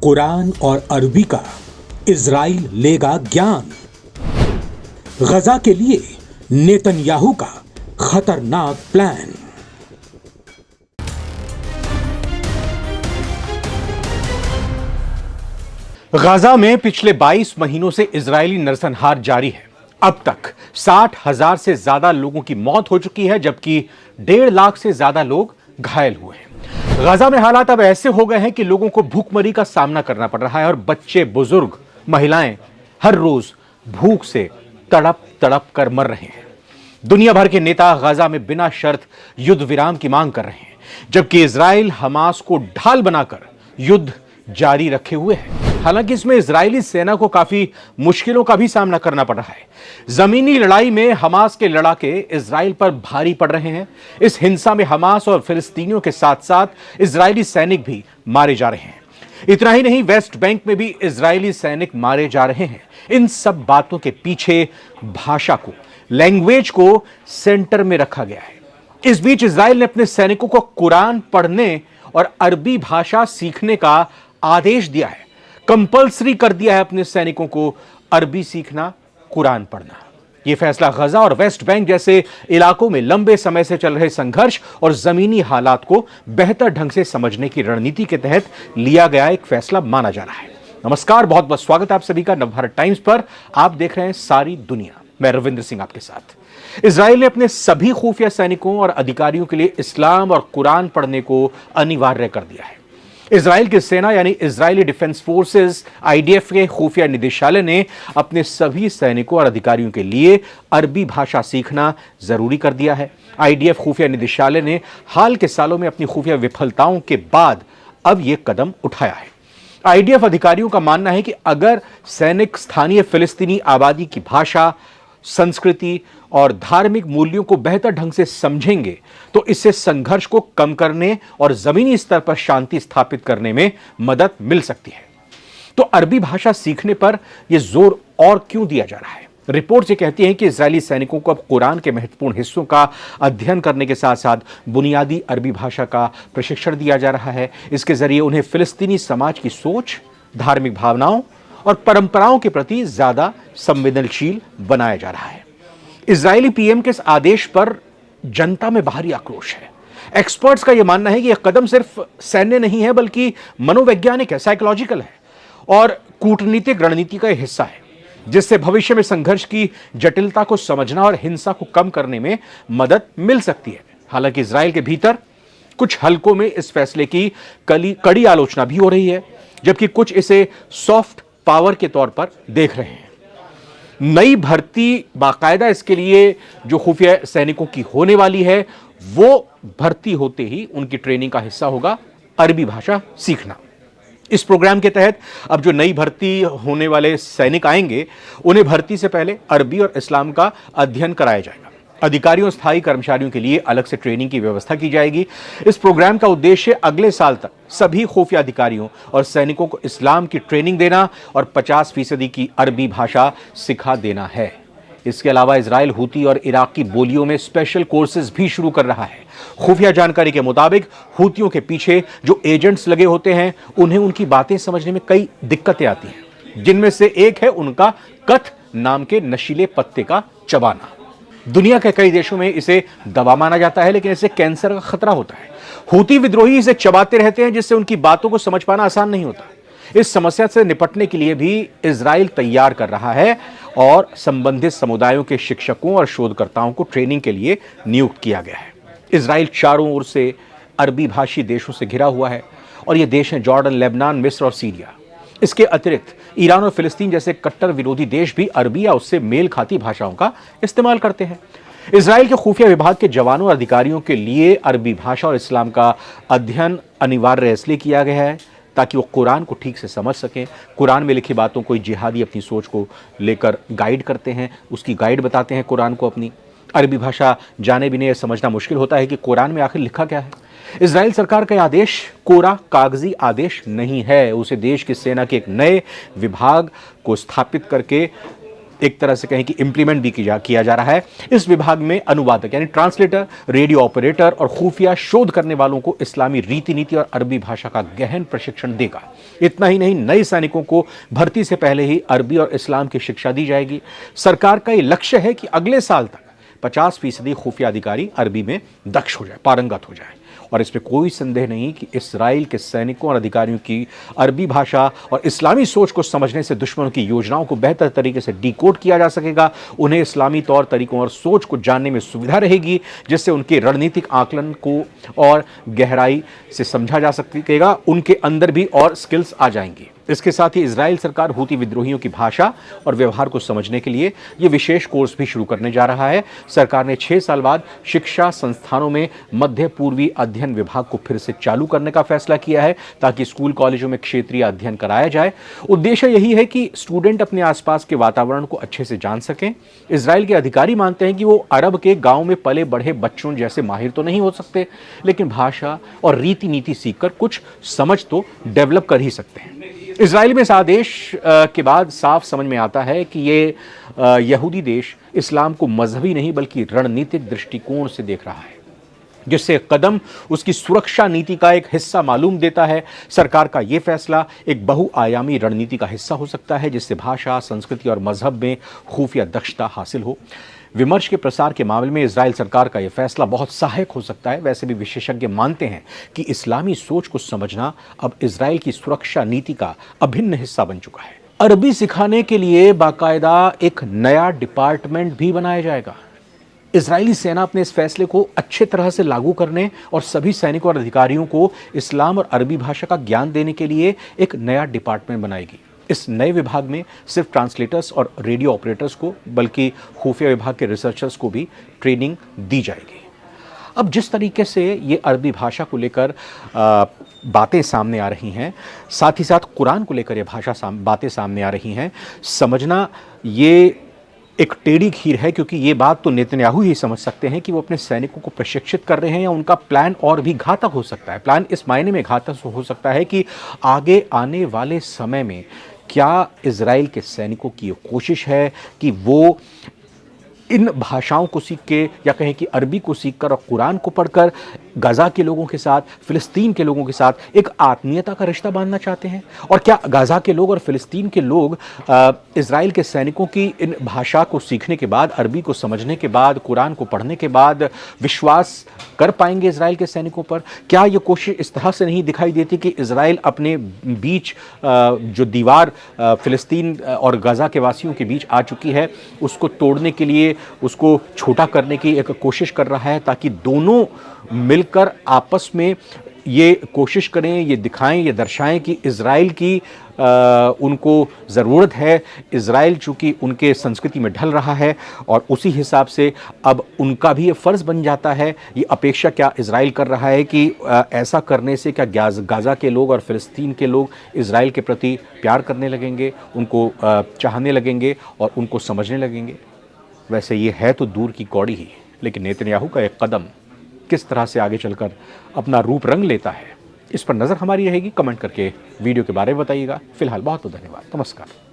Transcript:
कुरान और अरबी का इजराइल लेगा ज्ञान। गजा के लिए नेतन्याहू का खतरनाक प्लान। गाजा में पिछले 22 महीनों से इजरायली नरसंहार जारी है। अब तक 60,000 से ज्यादा लोगों की मौत हो चुकी है, जबकि 1.5 लाख से ज्यादा लोग घायल हुए हैं। गाजा में हालात अब ऐसे हो गए हैं कि लोगों को भूखमरी का सामना करना पड़ रहा है और बच्चे, बुजुर्ग, महिलाएं हर रोज भूख से तड़प तड़प कर मर रहे हैं। दुनिया भर के नेता गाजा में बिना शर्त युद्ध विराम की मांग कर रहे हैं, जबकि इजराइल हमास को ढाल बनाकर युद्ध जारी रखे हुए है। हालांकि इसमें इजरायली सेना को काफी मुश्किलों का भी सामना करना पड़ रहा है। जमीनी लड़ाई में हमास के लड़ाके इजराइल पर भारी पड़ रहे हैं। इस हिंसा में हमास और फिलिस्तीनियों के साथ साथ इजरायली सैनिक भी मारे जा रहे हैं। इतना ही नहीं, वेस्ट बैंक में भी इजरायली सैनिक मारे जा रहे हैं। इन सब बातों के पीछे भाषा को, लैंग्वेज को सेंटर में रखा गया है। इस बीच इजराइल ने अपने सैनिकों को कुरान पढ़ने और अरबी भाषा सीखने का आदेश दिया है। कंपल्सरी कर दिया है अपने सैनिकों को अरबी सीखना, कुरान पढ़ना। यह फैसला गजा और वेस्ट बैंक जैसे इलाकों में लंबे समय से चल रहे संघर्ष और जमीनी हालात को बेहतर ढंग से समझने की रणनीति के तहत लिया गया एक फैसला माना जा रहा है। नमस्कार, बहुत बहुत स्वागत है आप सभी का नवभारत टाइम्स पर। आप देख रहे हैं सारी दुनिया। मैं रविंद्र सिंह आपके साथ। इजराइल ने अपने सभी खुफिया सैनिकों और अधिकारियों के लिए इस्लाम और कुरान पढ़ने को अनिवार्य कर दिया है। इजराइल की सेना यानी इजरायली डिफेंस फोर्सेस आईडीएफ के खुफिया निदेशालय ने अपने सभी सैनिकों और अधिकारियों के लिए अरबी भाषा सीखना जरूरी कर दिया है। आईडीएफ खुफिया निदेशालय ने हाल के सालों में अपनी खुफिया विफलताओं के बाद अब यह कदम उठाया है। आईडीएफ अधिकारियों का मानना है कि अगर सैनिक स्थानीय फिलिस्तीनी आबादी की भाषा, संस्कृति और धार्मिक मूल्यों को बेहतर ढंग से समझेंगे तो इससे संघर्ष को कम करने और जमीनी स्तर पर शांति स्थापित करने में मदद मिल सकती है। तो अरबी भाषा सीखने पर यह जोर और क्यों दिया जा रहा है? रिपोर्ट ये कहती है कि इजरायली सैनिकों को अब कुरान के महत्वपूर्ण हिस्सों का अध्ययन करने के साथ साथ बुनियादी अरबी भाषा का प्रशिक्षण दिया जा रहा है। इसके जरिए उन्हें फिलिस्तीनी समाज की सोच, धार्मिक भावनाओं और परंपराओं के प्रति ज्यादा संवेदनशील बनाया जा रहा है। इजरायली पीएम के इस आदेश पर जनता में बाहरी आक्रोश है। एक्सपर्ट्स का यह मानना है कि यह कदम सिर्फ सैन्य नहीं है बल्कि मनोवैज्ञानिक है, साइकोलॉजिकल है और कूटनीतिक रणनीति का हिस्सा है, जिससे भविष्य में संघर्ष की जटिलता को समझना और हिंसा को कम करने में मदद मिल सकती है। हालांकि इजराइल के भीतर कुछ हलकों में इस फैसले की कड़ी आलोचना भी हो रही है, जबकि कुछ इसे सॉफ्ट पावर के तौर पर देख रहे हैं। नई भर्ती बाकायदा इसके लिए जो खुफिया सैनिकों की होने वाली है, वो भर्ती होते ही उनकी ट्रेनिंग का हिस्सा होगा अरबी भाषा सीखना। इस प्रोग्राम के तहत अब जो नई भर्ती होने वाले सैनिक आएंगे, उन्हें भर्ती से पहले अरबी और इस्लाम का अध्ययन कराया जाएगा। अधिकारियों और स्थायी कर्मचारियों के लिए अलग से ट्रेनिंग की व्यवस्था की जाएगी। इस प्रोग्राम का उद्देश्य अगले साल तक सभी खुफिया अधिकारियों और सैनिकों को इस्लाम की ट्रेनिंग देना और 50% की अरबी भाषा सिखा देना है। इसके अलावा इजराइल हूती और इराक की बोलियों में स्पेशल कोर्सेज भी शुरू कर रहा है। खुफिया जानकारी के मुताबिक हूतियों के पीछे जो एजेंट्स लगे होते हैं, उन्हें उनकी बातें समझने में कई दिक्कतें आती हैं, जिनमें से एक है उनका कथ नाम के नशीले पत्ते का चबाना। दुनिया के कई देशों में इसे दवा माना जाता है, लेकिन इससे कैंसर का खतरा होता है। हूती विद्रोही इसे चबाते रहते हैं, जिससे उनकी बातों को समझ पाना आसान नहीं होता। इस समस्या से निपटने के लिए भी इजराइल तैयार कर रहा है और संबंधित समुदायों के शिक्षकों और शोधकर्ताओं को ट्रेनिंग के लिए नियुक्त किया गया है। इजराइल चारों ओर से अरबी भाषी देशों से घिरा हुआ है और ये देश हैं जॉर्डन, लेबनान, मिस्र और सीरिया। इसके अतिरिक्त ईरान और फिलिस्तीन जैसे कट्टर विरोधी देश भी अरबी या उससे मेल खाती भाषाओं का इस्तेमाल करते हैं। इजराइल के खुफिया विभाग के जवानों और अधिकारियों के लिए अरबी भाषा और इस्लाम का अध्ययन अनिवार्य इसलिए किया गया है ताकि वो कुरान को ठीक से समझ सकें। कुरान में लिखी बातों को जिहादी अपनी सोच को लेकर गाइड करते हैं, उसकी गाइड बताते हैं कुरान को अपनी। अरबी भाषा जाने बिना यह समझना मुश्किल होता है कि कुरान में आखिर लिखा क्या है। इजराइल सरकार का आदेश कोरा कागजी आदेश नहीं है। उसे देश की सेना के एक नए विभाग को स्थापित करके एक तरह से कहें कि इंप्लीमेंट भी किया जा रहा है। इस विभाग में अनुवादक यानी ट्रांसलेटर, रेडियो ऑपरेटर और खुफिया शोध करने वालों को इस्लामी रीति नीति और अरबी भाषा का गहन प्रशिक्षण देगा। इतना ही नहीं, नए सैनिकों को भर्ती से पहले ही अरबी और इस्लाम की शिक्षा दी जाएगी। सरकार का यह लक्ष्य है कि अगले साल तक 50% खुफिया अधिकारी अरबी में दक्ष हो जाए, पारंगत हो जाए। और इसमें कोई संदेह नहीं कि इस्राइल के सैनिकों और अधिकारियों की अरबी भाषा और इस्लामी सोच को समझने से दुश्मनों की योजनाओं को बेहतर तरीके से डिकोड किया जा सकेगा। उन्हें इस्लामी तौर तरीकों और सोच को जानने में सुविधा रहेगी, जिससे उनके रणनीतिक आकलन को और गहराई से समझा जा सकेगा। उनके अंदर भी और स्किल्स आ जाएंगी। इसके साथ ही इजराइल सरकार हूती विद्रोहियों की भाषा और व्यवहार को समझने के लिए यह विशेष कोर्स भी शुरू करने जा रहा है। सरकार ने 6 साल बाद शिक्षा संस्थानों में मध्य पूर्वी अध्ययन विभाग को फिर से चालू करने का फैसला किया है, ताकि स्कूल कॉलेजों में क्षेत्रीय अध्ययन कराया जाए। उद्देश्य यही है कि स्टूडेंट अपने आसपास के वातावरण को अच्छे से जान सकें। इजराइल के अधिकारी मानते हैं कि वो अरब के गांव में पले बढ़े बच्चों जैसे माहिर तो नहीं हो सकते, लेकिन भाषा और रीति नीति सीखकर कुछ समझ तो डेवलप कर ही सकते हैं। इजराइल में इस आदेश के बाद साफ समझ में आता है कि ये यहूदी देश इस्लाम को मजहबी नहीं बल्कि रणनीतिक दृष्टिकोण से देख रहा है, जिससे कदम उसकी सुरक्षा नीति का एक हिस्सा मालूम देता है। सरकार का यह फैसला एक बहुआयामी रणनीति का हिस्सा हो सकता है, जिससे भाषा, संस्कृति और मजहब में खुफिया दक्षता हासिल हो। विमर्श के प्रसार के मामले में इजराइल सरकार का यह फैसला बहुत सहायक हो सकता है। वैसे भी विशेषज्ञ मानते हैं कि इस्लामी सोच को समझना अब इजराइल की सुरक्षा नीति का अभिन्न हिस्सा बन चुका है। अरबी सिखाने के लिए बाकायदा एक नया डिपार्टमेंट भी बनाया जाएगा। इजरायली सेना अपने इस फैसले को अच्छे तरह से लागू करने और सभी सैनिकों और अधिकारियों को इस्लाम और अरबी भाषा का ज्ञान देने के लिए एक नया डिपार्टमेंट बनाएगी। इस नए विभाग में सिर्फ ट्रांसलेटर्स और रेडियो ऑपरेटर्स को बल्कि खुफिया विभाग के रिसर्चर्स को भी ट्रेनिंग दी जाएगी। अब जिस तरीके से ये अरबी भाषा को लेकर बातें सामने आ रही हैं, साथ ही साथ कुरान को लेकर ये बातें सामने आ रही हैं, समझना ये एक टेढ़ी खीर है, क्योंकि ये बात तो नेतन्याहू ही समझ सकते हैं कि वो अपने सैनिकों को प्रशिक्षित कर रहे हैं, या उनका प्लान और भी घातक हो सकता है। प्लान इस मायने में घातक हो सकता है कि आगे आने वाले समय में क्या इजराइल के सैनिकों की ये कोशिश है कि वो इन भाषाओं को सीख के, या कहें कि अरबी को सीखकर और कुरान को पढ़कर गाज़ा के लोगों के साथ, फ़िलिस्तीन के लोगों के साथ एक आत्मीयता का रिश्ता बांधना चाहते हैं? और क्या गाज़ा के लोग और फ़िलिस्तीन के लोग इजराइल के सैनिकों की इन भाषा को सीखने के बाद, अरबी को समझने के बाद, कुरान को पढ़ने के बाद विश्वास कर पाएंगे इजराइल के सैनिकों पर? क्या ये कोशिश इस तरह से नहीं दिखाई देती कि इजराइल अपने बीच जो दीवार फ़िलिस्तीन और गाज़ा के वासियों के बीच आ चुकी है, उसको तोड़ने के लिए, उसको छोटा करने की एक कोशिश कर रहा है, ताकि दोनों मिलकर आपस में ये कोशिश करें, ये दिखाएं, ये दर्शाएं कि इजराइल की उनको ज़रूरत है। इजराइल चूँकि उनके संस्कृति में ढल रहा है, और उसी हिसाब से अब उनका भी ये फ़र्ज़ बन जाता है। ये अपेक्षा क्या इजराइल कर रहा है कि ऐसा करने से क्या गाज़ा के लोग और फ़िलिस्तीन के लोग इजराइल के प्रति प्यार करने लगेंगे, उनको चाहने लगेंगे और उनको समझने लगेंगे? वैसे ये है तो दूर की कौड़ी ही, लेकिन नेतन्याहू का एक कदम किस तरह से आगे चलकर अपना रूप रंग लेता है, इस पर नज़र हमारी रहेगी। कमेंट करके वीडियो के बारे में बताइएगा। फिलहाल बहुत बहुत धन्यवाद। नमस्कार।